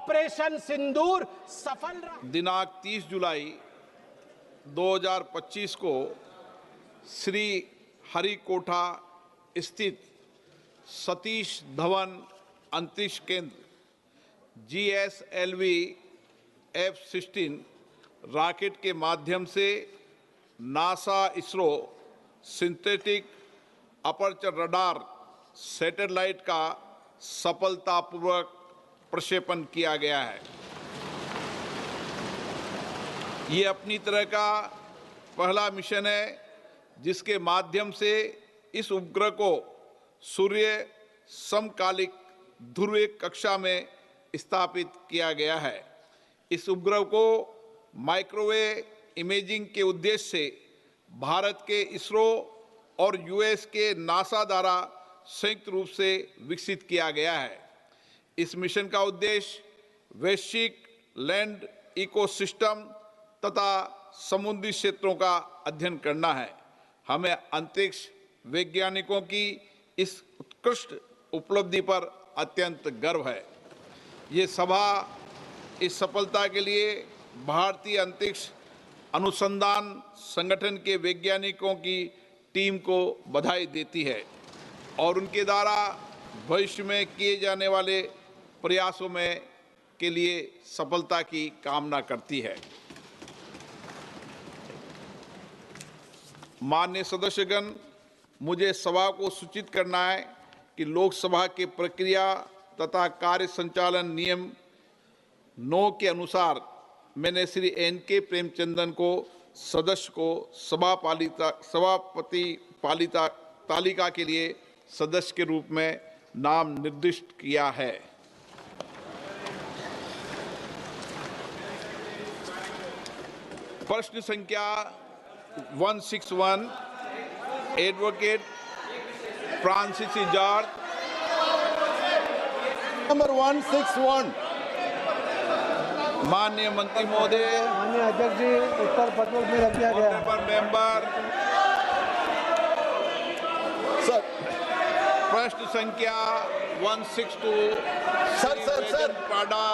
Operation सिंदूर सफल रहा। दिनांक 30 जुलाई 2025 को श्री हरिकोटा स्थित सतीश धवन अंतरिक्ष केंद्र GSLV F-16 रॉकेट के माध्यम से NASA ISRO synthetic aperture radar satellite का सफलतापूर्वक प्रक्षेपण किया गया है। ये अपनी तरह का पहला मिशन है जिसके माध्यम से इस उपग्रह को सूर्य समकालिक ध्रुवीय कक्षा में स्थापित किया गया है। इस उपग्रह को माइक्रोवेव इमेजिंग के उद्देश्य से भारत के इसरो और US के नासा द्वारा संयुक्त रूप से विकसित किया गया है। इस मिशन का उद्देश्य वैश्विक लैंड इकोसिस्टम तथा समुद्री क्षेत्रों का अध्ययन करना है। हमें अंतरिक्ष वैज्ञानिकों की इस उत्कृष्ट उपलब्धि पर अत्यंत गर्व है। ये सभा इस सफलता के लिए भारतीय अंतरिक्ष अनुसंधान संगठन के वैज्ञानिकों की टीम को बधाई देती है और उनके द्वारा भविष्य में किए जाने वाले प्रयासों में के लिए सफलता की कामना करती है। माननीय सदस्यगण, मुझे सभा को सूचित करना है कि लोकसभा के प्रक्रिया तथा कार्य संचालन नियम 9 के अनुसार मैंने श्री NK प्रेमचंदन को सदस्य को सभापति तालिका के लिए सदस्य के रूप में नाम निर्दिष्ट किया है। प्रश्न संख्या 161 एडवोकेट फ्रांसिस जॉर्ज। नंबर 161। माननीय मंत्री महोदय, माननीय अध्यक्ष जी, उत्तर पत्र में रख दिया गया। मेंबर, सर, प्रश्न संख्या 162 सर पाडा।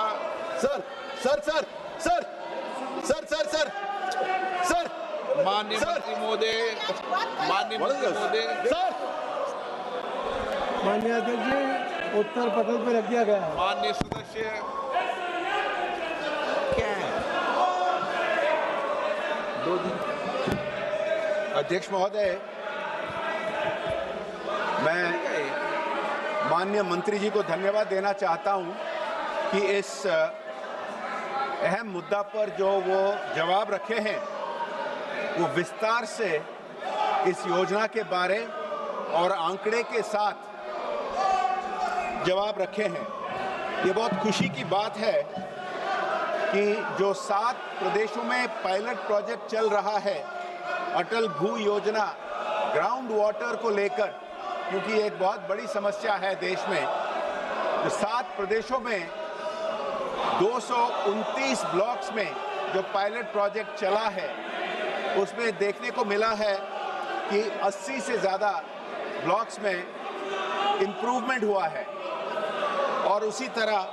सर माननीय मंत्री महोदय, माननीय अध्यक्ष जी, उत्तर पत्र में रख दिया गया। माननीय सदस्य, क्या है? 2 दिन। अध्यक्ष महोदय, मैं माननीय मंत्री जी को धन्यवाद देना चाहता हूं कि इस अहम मुद्दा पर जो वो जवाब रखे हैं वो विस्तार से इस योजना के बारे और आंकड़े के साथ जवाब रखे हैं। ये बहुत खुशी की बात है कि जो 7 प्रदेशों में पायलट प्रोजेक्ट चल रहा है अटल भू योजना ग्राउंड वाटर को लेकर, क्योंकि एक बहुत बड़ी समस्या है देश में। तो 7 प्रदेशों में 229 ब्लॉक्स में जो पायलट प्रोजेक्ट चला है उसमें देखने को मिला है कि 80 से ज़्यादा ब्लॉक्स में इम्प्रूवमेंट हुआ है और उसी तरह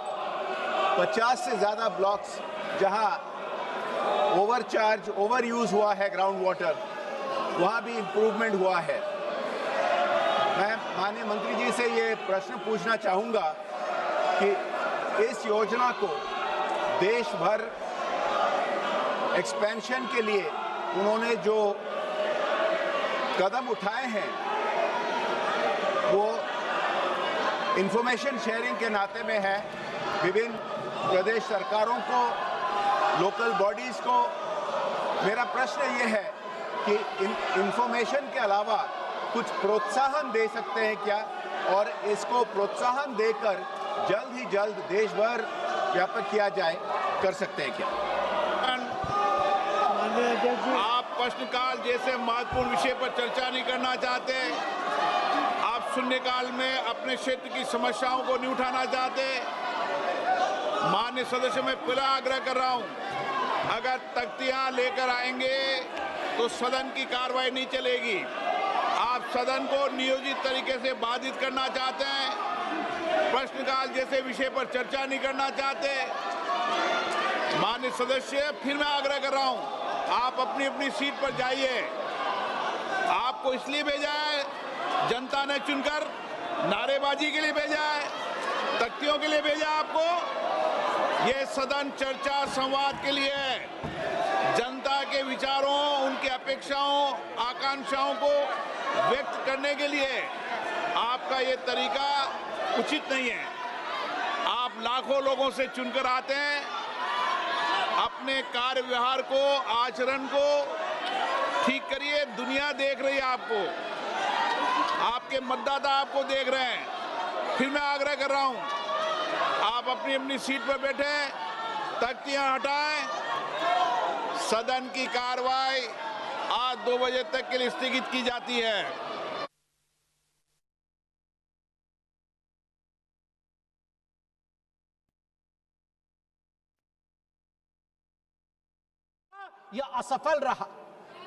50 से ज़्यादा ब्लॉक्स जहां ओवर यूज़ हुआ है ग्राउंड वाटर, वहाँ भी इम्प्रूवमेंट हुआ है। मैं माननीय मंत्री जी से ये प्रश्न पूछना चाहूँगा कि इस योजना को देश भर एक्सपेंशन के लिए उन्होंने जो कदम उठाए हैं वो इंफॉर्मेशन शेयरिंग के नाते में है। विभिन्न प्रदेश सरकारों को, लोकल बॉडीज़ को मेरा प्रश्न ये है कि इंफॉर्मेशन के अलावा कुछ प्रोत्साहन दे सकते हैं क्या, और इसको प्रोत्साहन देकर जल्द ही जल्द देश भर व्यापक किया जाए, कर सकते हैं क्या? आप प्रश्नकाल जैसे महत्वपूर्ण विषय पर चर्चा नहीं करना चाहते, आप शून्यकाल में अपने क्षेत्र की समस्याओं को नहीं उठाना चाहते। माननीय सदस्य, मैं फिर आग्रह कर रहा हूं, अगर तख्तियां लेकर आएंगे तो सदन की कार्रवाई नहीं चलेगी। आप सदन को नियोजित तरीके से बाधित करना चाहते हैं, प्रश्नकाल जैसे विषय पर चर्चा नहीं करना चाहते। माननीय सदस्य, फिर मैं आग्रह कर रहा हूं, आप अपनी अपनी सीट पर जाइए। आपको इसलिए भेजा है, जनता ने चुनकर, नारेबाजी के लिए भेजा है, तख्तियों के लिए भेजा आपको। यह सदन चर्चा संवाद के लिए है। जनता के विचारों, उनकी अपेक्षाओं, आकांक्षाओं को व्यक्त करने के लिए आपका ये तरीका उचित नहीं है। आप लाखों लोगों से चुनकर आते हैं, अपने कार्य व्यवहार को, आचरण को ठीक करिए। दुनिया देख रही है आपको, आपके मतदाता आपको देख रहे हैं। फिर मैं आग्रह कर रहा हूं, आप अपनी अपनी सीट पर बैठे, तख्तियां हटाएं। सदन की कार्रवाई आज 2 बजे तक के लिए स्थगित की जाती है। यह असफल रहा।